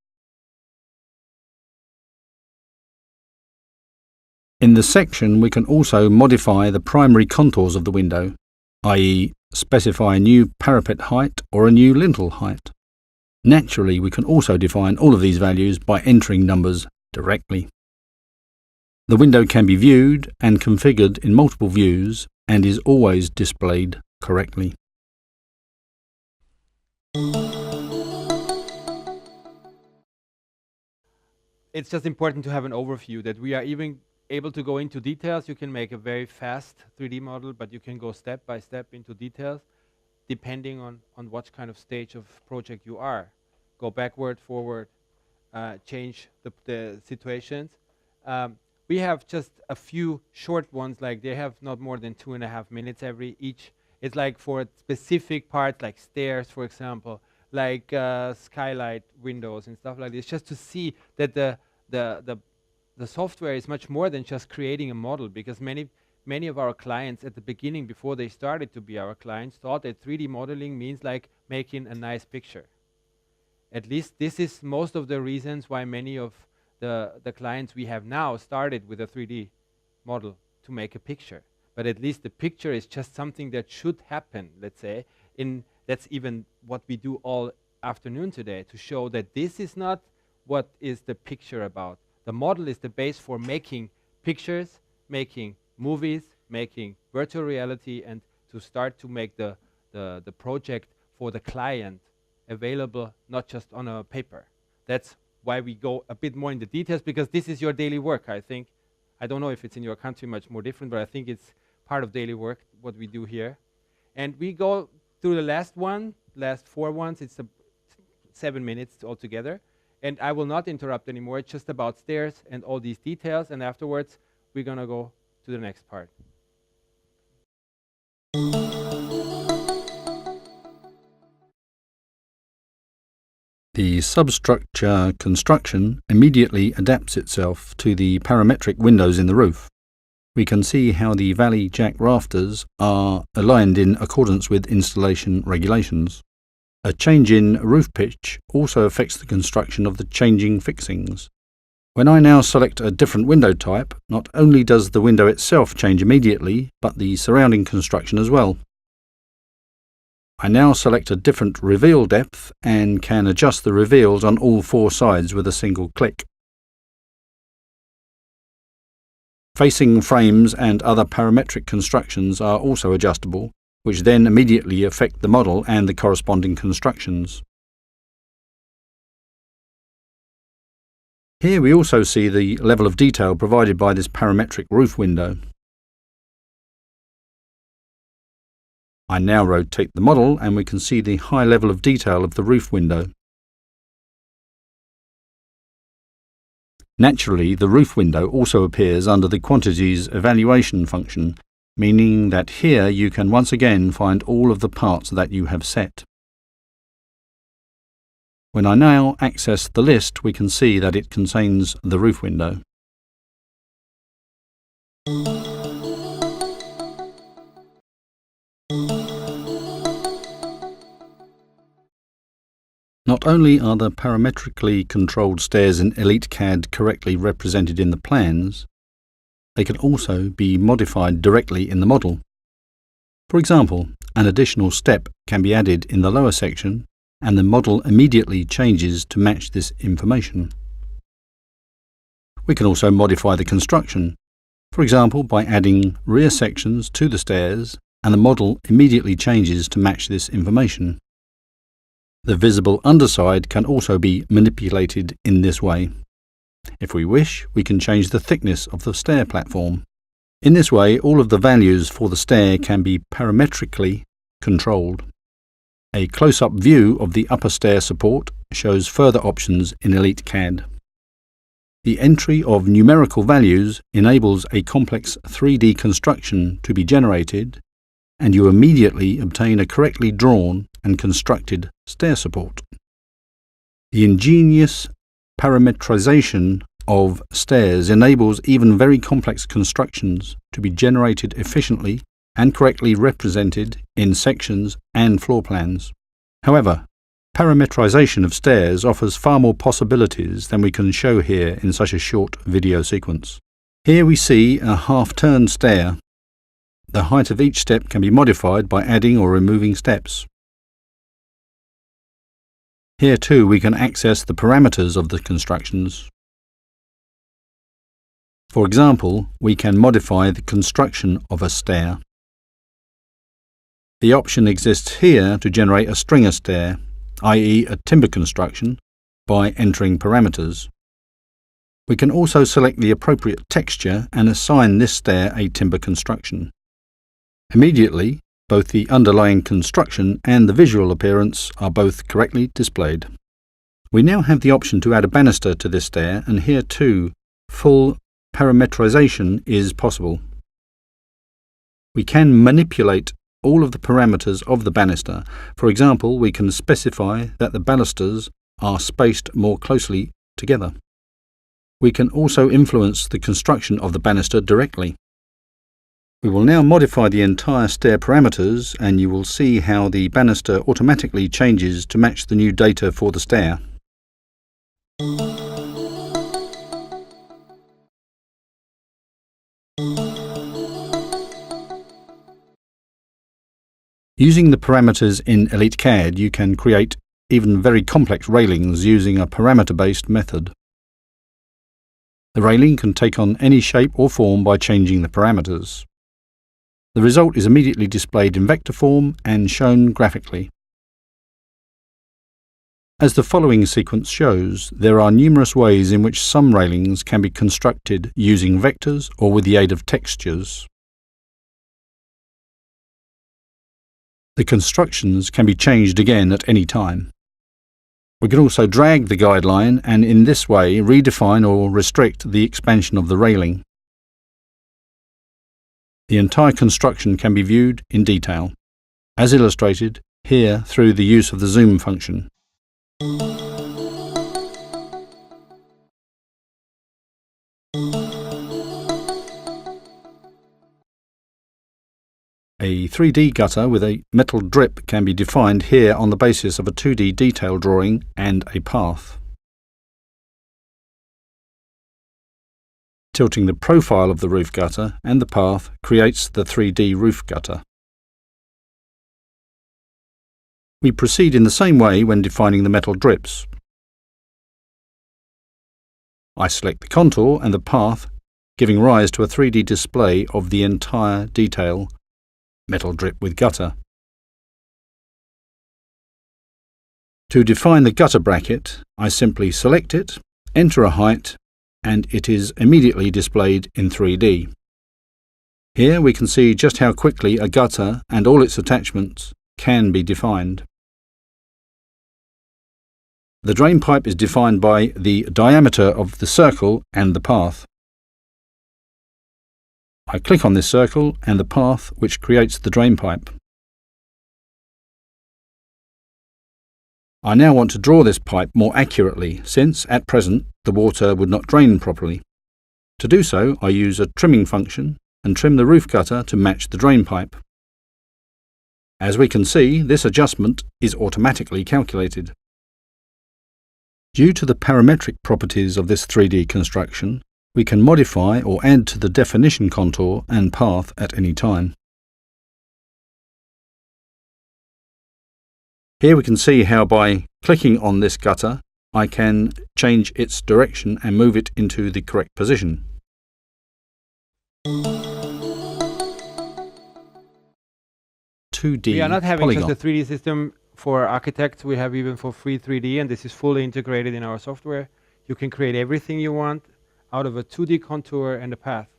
In the section, we can also modify the primary contours of the window, i.e. specify a new parapet height or a new lintel height. Naturally, we can also define all of these values by entering numbers directly. The window can be viewed and configured in multiple views and is always displayed correctly. It's just important to have an overview that we are even able to go into details. You can make a very fast 3D model, but you can go step by step into details depending on what kind of stage of project you are. Go backward, forward, change the situations. We have just a few short ones, like they have not more than 2.5 minutes every each. It's like for specific parts, like stairs, for example, like skylight windows and stuff like this, just to see that the software is much more than just creating a model, because many of our clients at the beginning, before they started to be our clients, thought that 3D modeling means like making a nice picture. At least this is most of the reasons why many of the clients we have now started with a 3D model to make a picture. But at least the picture is just something that should happen, let's say. That's even what we do all afternoon today, to show that this is not what is the picture about. The model is the base for making pictures, making movies, making virtual reality, and to start to make the project for the client available, not just on a paper. That's why we go a bit more in the details, because this is your daily work, I think. I don't know if it's in your country much more different, but I think it's part of daily work, what we do here. And we go through the last 4 ones. It's 7 minutes altogether. And I will not interrupt anymore. It's just about stairs and all these details. And afterwards, we're going to go to the next part. The substructure construction immediately adapts itself to the parametric windows in the roof. We can see how the valley jack rafters are aligned in accordance with installation regulations. A change in roof pitch also affects the construction of the changing fixings. When I now select a different window type, not only does the window itself change immediately, but the surrounding construction as well. I now select a different reveal depth and can adjust the reveals on all 4 sides with a single click. Facing frames and other parametric constructions are also adjustable, which then immediately affect the model and the corresponding constructions. Here we also see the level of detail provided by this parametric roof window. I now rotate the model and we can see the high level of detail of the roof window. Naturally, the roof window also appears under the quantities evaluation function, meaning that here you can once again find all of the parts that you have set. When I now access the list, we can see that it contains the roof window. Not only are the parametrically controlled stairs in EliteCAD correctly represented in the plans, they can also be modified directly in the model. For example, an additional step can be added in the lower section, and the model immediately changes to match this information. We can also modify the construction, for example by adding rear sections to the stairs, and the model immediately changes to match this information. The visible underside can also be manipulated in this way. If we wish, we can change the thickness of the stair platform. In this way, all of the values for the stair can be parametrically controlled. A close-up view of the upper stair support shows further options in EliteCAD. The entry of numerical values enables a complex 3D construction to be generated, and you immediately obtain a correctly drawn and constructed stair support. The ingenious parametrization of stairs enables even very complex constructions to be generated efficiently and correctly represented in sections and floor plans. However, parametrization of stairs offers far more possibilities than we can show here in such a short video sequence. Here we see a half-turn stair. The height of each step can be modified by adding or removing steps. Here too we can access the parameters of the constructions. For example, we can modify the construction of a stair. The option exists here to generate a stringer stair, i.e. a timber construction, by entering parameters. We can also select the appropriate texture and assign this stair a timber construction. Immediately, both the underlying construction and the visual appearance are both correctly displayed. We now have the option to add a banister to this stair, and here too, full parametrization is possible. We can manipulate all of the parameters of the banister. For example, we can specify that the balusters are spaced more closely together. We can also influence the construction of the banister directly. We will now modify the entire stair parameters, and you will see how the banister automatically changes to match the new data for the stair. Using the parameters in EliteCAD, you can create even very complex railings using a parameter-based method. The railing can take on any shape or form by changing the parameters. The result is immediately displayed in vector form and shown graphically. As the following sequence shows, there are numerous ways in which some railings can be constructed using vectors or with the aid of textures. The constructions can be changed again at any time. We can also drag the guideline and in this way redefine or restrict the expansion of the railing. The entire construction can be viewed in detail, as illustrated here through the use of the zoom function. A 3D gutter with a metal drip can be defined here on the basis of a 2D detail drawing and a path. Tilting the profile of the roof gutter and the path creates the 3D roof gutter. We proceed in the same way when defining the metal drips. I select the contour and the path, giving rise to a 3D display of the entire detail metal drip with gutter. To define the gutter bracket, I simply select it, enter a height, and it is immediately displayed in 3D. Here we can see just how quickly a gutter and all its attachments can be defined. The drain pipe is defined by the diameter of the circle and the path. I click on this circle and the path which creates the drain pipe. I now want to draw this pipe more accurately, since at present the water would not drain properly. To do so, I use a trimming function and trim the roof gutter to match the drain pipe. As we can see, this adjustment is automatically calculated. Due to the parametric properties of this 3D construction, we can modify or add to the definition contour and path at any time. Here we can see how by clicking on this gutter, I can change its direction and move it into the correct position. We are not having polygon. just a 3D system for architects, we have even for free 3D, and this is fully integrated in our software. You can create everything you want out of a 2D contour and a path.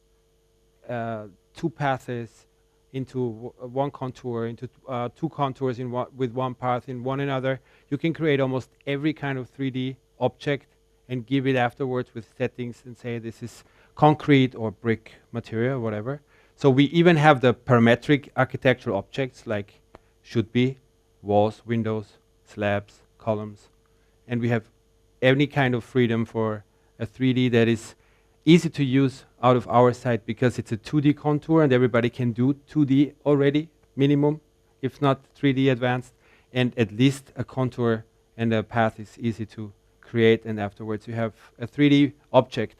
Two paths into one contour, into two contours with one path in one another. You can create almost every kind of 3D object and give it afterwards with settings and say this is concrete or brick material, whatever. So we even have the parametric architectural objects like should be walls, windows, slabs, columns. And we have any kind of freedom for a 3D that is easy to use out of our side because it's a 2D contour and everybody can do 2D already, minimum, if not 3D advanced. And at least a contour and a path is easy to create, and afterwards you have a 3D object.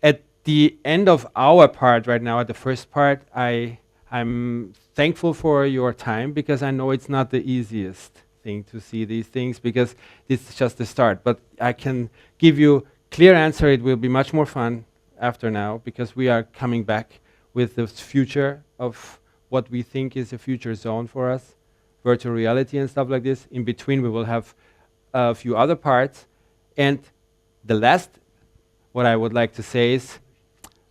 At the end of our part right now, at the first part, I'm thankful for your time because I know it's not the easiest thing to see these things because this is just the start. But I can give you clear answer. It will be much more fun after now because we are coming back with the future of what we think is a future zone for us, virtual reality and stuff like this. In between, we will have a few other parts. And the last, what I would like to say is,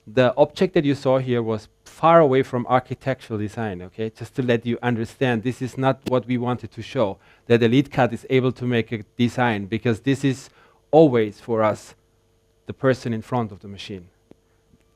the object that you saw here was far away from architectural design, okay? Just to let you understand, this is not what we wanted to show, that EliteCAD is able to make a design, because this is always, for us, the person in front of the machine.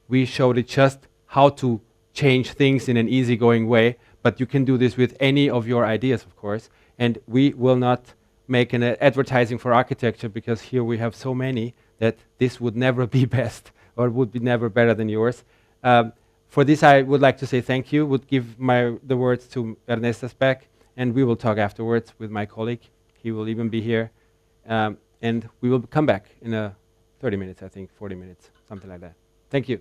We showed it just how to change things in an easygoing way, but you can do this with any of your ideas, of course, and we will not make an advertising for architecture, because here we have so many that this would never be best, or would be never better than yours. For this, I would like to say thank you, would give the words to Ernestas back, and we will talk afterwards with my colleague. He will even be here. And we will come back in 30 minutes, I think, 40 minutes, something like that. Thank you.